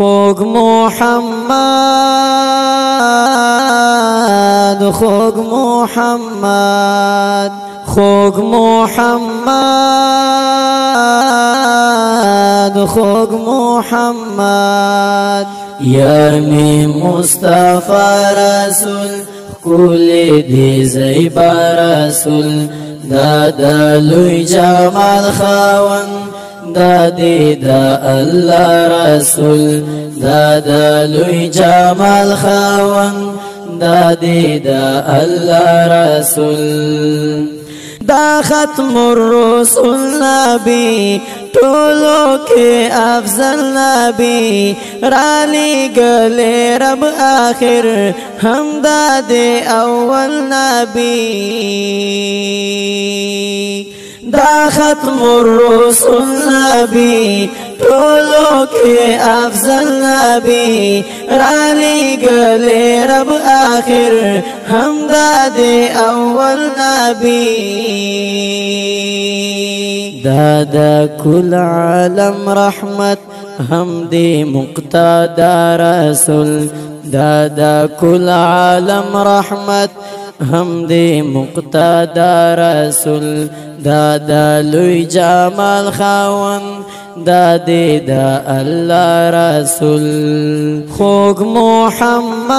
خوږ محمد خوږ محمد خوږ محمد خوږ محمد یار می مصطفی رسول کول دی زیبا رسول دا لوی جمال خاوند دا دی دا الله رسول دا لوی جمال خاوند دا دی دا الله رسول دا ختم الرسول نبی ټولو کې افضل نبی رالی گلے رب آخر هم دا دی اول نبی دا ختم الرسول نبی ټولو کې افضل نبی رالی گلے رب آخر هم دا دی اول نبی دا کل عالم رحمت هم دی مقتدا رسول دا کل عالم رحمت هم دی مقتدا رسول دا لوی جمال خاوند دا دی دا الله رسول خوږ محمد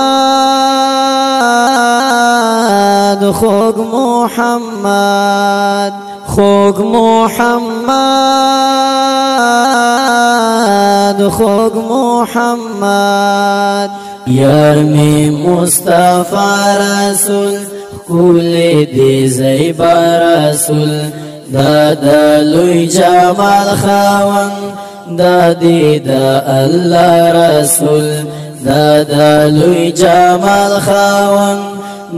خوږ محمد خوږ محمد خوږ محمد یار می مصطفی رسول کول دی زیبا رسول دا لوی جمال خاوند دا دی دا الله رسول دا لوی جمال خاوند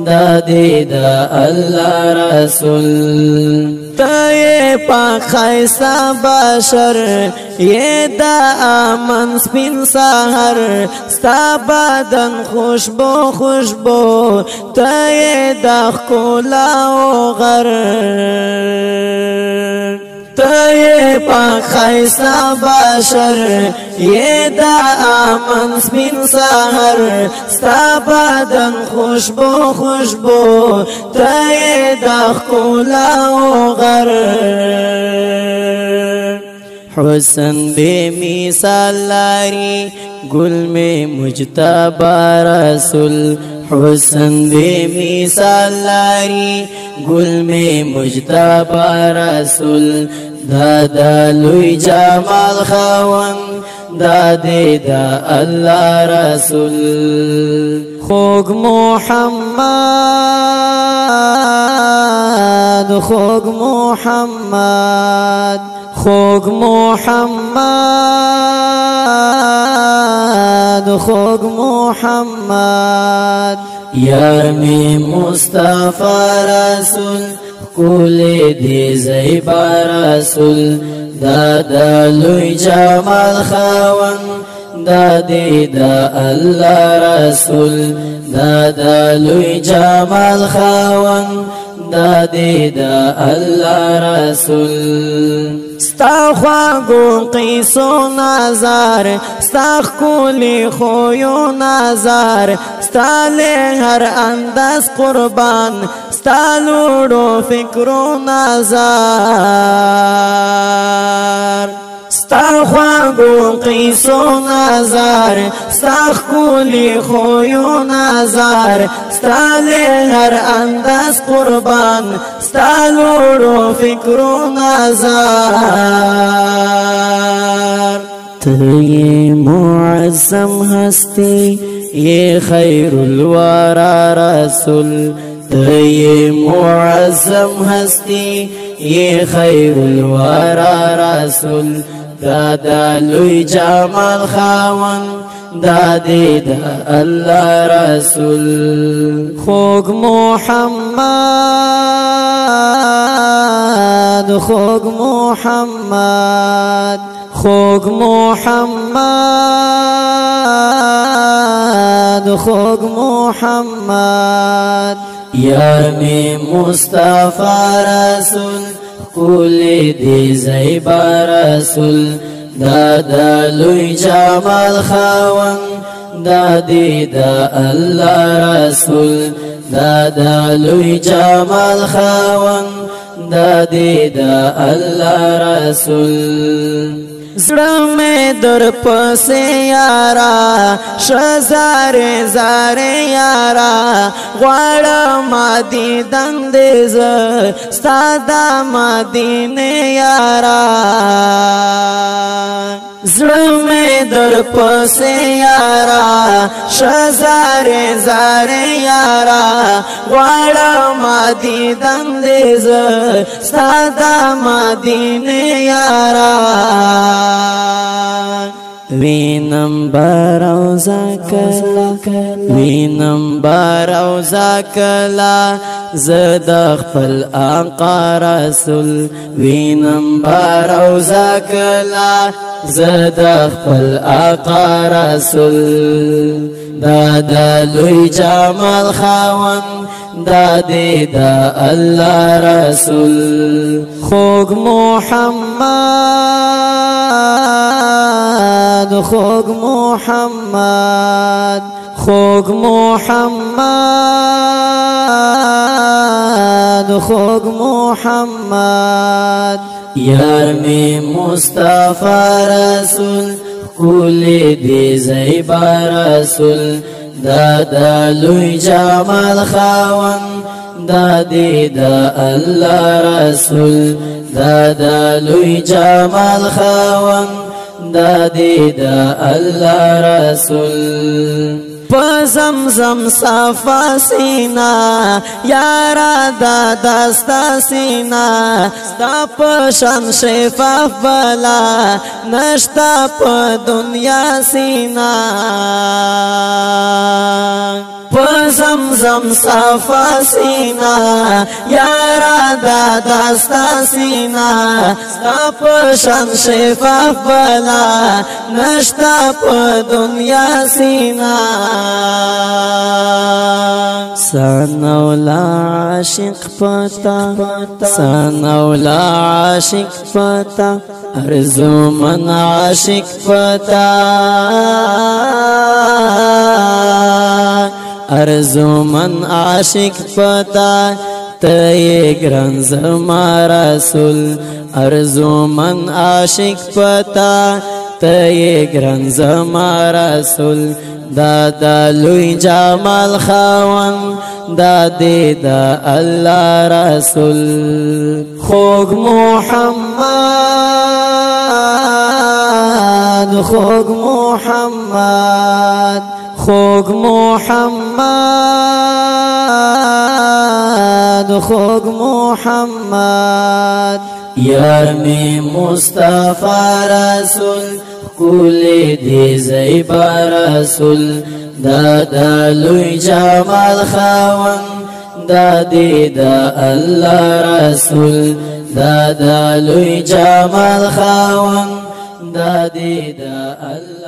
دا دی دا الله رسول تے پاک خیسا بشر یہ دا آمن سپین سہر ستا بدن خوشبو خوشبو تے دا خولا و غر تے پاک خیسا بشر یہ دا آمن سپین سہر ستا بدن خوشبو خوشبو تے دا خولا و غر حسن بے مثال لاری گل میں مجتبی رسول حسن بے مثال لاری گل میں مجتبی رسول دا لوی جمال خاوند دا دی دا الله رسول خوږ محمد خوږ محمد خوږ محمد خوږ محمد یار می مصطفی رسول کول دی زیبا رسول دا لوی جمال خاوند دا دی دا الله رسول دا لوی جمال خاوند دا دی دا الله رسول ستا خواږو قیسو نظر ستا ښکلي خویو نظر ستا له هر انداز قربان ستا لوړو فکرو نظر ستا خواږو قیسو نظر ستا ښکلي خویو نظر ستا له هر انداز قربان ستا لوړو فکرو نظر ته معظم هستی یہ خیر الورى رسول ته معظم هستی یہ خیر الورى رسول دا لوی جمال خاوند دا دی دا الله رسول خوږ محمد خوږ محمد خوږ محمد خوږ محمد یار می مصطفی رسول کول دی زیبا رسول دا دا لوی جمال خاون دا دی دا الله رسول دا دا لوی جمال خاون دا دی دا الله رسول زړه مې در پسې یارا شزار زار یارا غواړم دیدن دې ز ستا د مدینه یارا زړه مې در پسې یارا شزار زار یارا غواړم دیدن دې ز ستا د مدینه یارا وینم باروزا کلا زد خپل آقا رسول وینم باروزا کلا زد خپل آقا رسول دا دا لوی جمال خاون دا دی دا الله رسول خوږ محمد خوږ محمد خوږ محمد خوږ محمد یار می مصطفی رسول کولی دی زیبا رسول دا دا لوی جمال خاون دا دی دا الله رسول دا دا لوی جمال خاون دا دی دا الله رسول زمزم صفا سینا یارا دا دستا سینا ستا پشان شفاف بلا نشتا پا دنیا سینا زمزم صفا سینا یارا دا دستا سینا ستا پشان شفاف بلا نشتا پا دنیا سینا سنولا عاشق پتا سنولا عاشق پتا ارزو من عاشق پتا ارزو من عاشق پتا تی گران زما رسول ارزو من عاشق پتا تی گران زما رسول دا دا لوی جمال خاون دا دی دا الله رسول خوږ محمد خوږ محمد خوږ محمد خوږ محمد یار می مصطفی رسول کولی دی زیبا رسول دا دا لوی جمال خاون دا دی دا الله رسول دا دا لوی جمال خاون دا دی دا الله